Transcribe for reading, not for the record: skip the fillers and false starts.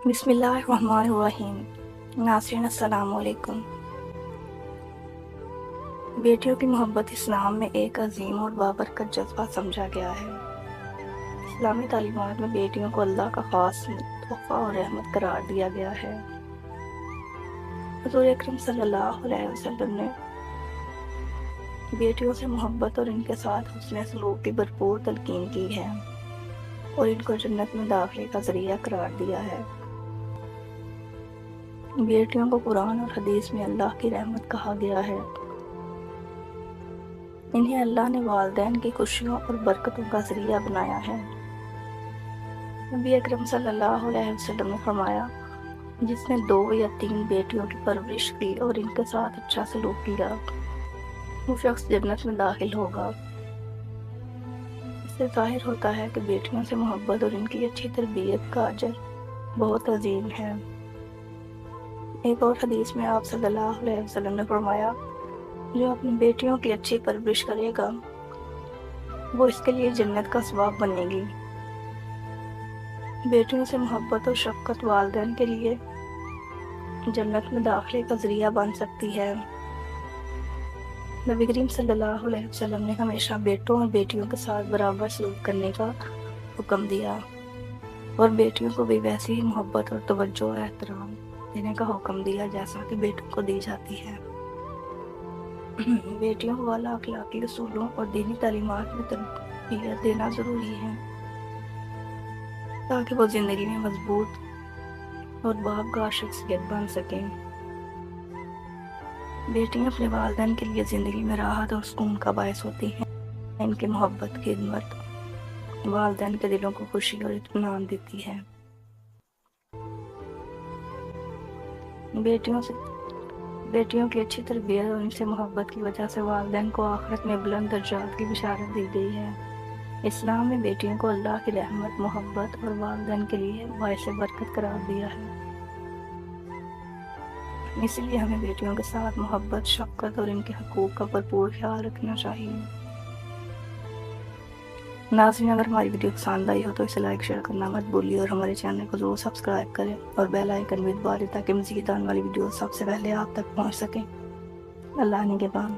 بسم اللہ الرحمن الرحیم۔ ناظرین السلام علیکم۔ بیٹیوں کی محبت اسلام میں ایک عظیم اور بابرکت جذبہ سمجھا گیا ہے۔ اسلامی تعلیمات میں بیٹیوں کو اللہ کا خاص تحفہ اور رحمت قرار دیا گیا ہے۔ حضور اکرم صلی اللہ علیہ وسلم نے بیٹیوں سے محبت اور ان کے ساتھ حسن سلوک کی بھرپور تلقین کی ہے اور ان کو جنت میں داخلے کا ذریعہ قرار دیا ہے۔ بیٹیوں کو قرآن اور حدیث میں اللہ کی رحمت کہا گیا ہے۔ انہیں اللہ نے والدین کی خوشیوں اور برکتوں کا ذریعہ بنایا ہے۔ نبی اکرم صلی اللہ علیہ وسلم نے فرمایا، جس نے 2 یا 3 بیٹیوں کی پرورش کی اور ان کے ساتھ اچھا سلوک کیا، وہ شخص جنت میں داخل ہوگا۔ اس سے ظاہر ہوتا ہے کہ بیٹیوں سے محبت اور ان کی اچھی تربیت کا اجر بہت عظیم ہے۔ ایک اور حدیث میں آپ صلی اللہ علیہ وسلم نے فرمایا، جو اپنی بیٹیوں کی اچھی پرورش کرے گا وہ اس کے لیے جنت کا اسباب بنے گی۔ بیٹیوں سے محبت اور شفقت والدین کے لیے جنت میں داخلے کا ذریعہ بن سکتی ہے۔ نبی کریم صلی اللہ علیہ وسلم نے ہمیشہ بیٹوں اور بیٹیوں کے ساتھ برابر سلوک کرنے کا حکم دیا اور بیٹیوں کو بھی ویسی ہی محبت اور توجہ اور احترام دینے کا حکم دیا جیسا کہ بیٹوں کو دی جاتی ہے۔ بیٹیوں کو اعلیٰ اخلاقی اصولوں اور دینی تعلیمات میں تربیت دینا ضروری ہے تاکہ وہ زندگی میں مضبوط اور باوقار شخصیت بن سکیں۔ بیٹیاں اپنے والدین کے لیے زندگی میں راحت اور سکون کا باعث ہوتی ہیں۔ ان کی محبت خدمت والدین کے دلوں کو خوشی اور اطمینان دیتی ہے۔ بیٹیوں کی اچھی تربیت اور ان سے محبت کی وجہ سے والدین کو آخرت میں بلند درجات کی بشارت دی گئی ہے۔ اسلام میں بیٹیوں کو اللہ کی رحمت، محبت اور والدین کے لیے باعث برکت قرار دیا ہے۔ اس لیے ہمیں بیٹیوں کے ساتھ محبت، شفقت اور ان کے حقوق کا بھرپور خیال رکھنا چاہیے۔ ناظرین، اگر ہماری ویڈیو پسند آئی ہو تو اسے لائک شیئر کرنا مت بھولیے اور ہمارے چینل کو ضرور سبسکرائب کریں اور بیل آئیکن بھی دبا دیں تاکہ مزید آنے والی ویڈیو سب سے پہلے آپ تک پہنچ سکیں۔ اللہ نگہبان۔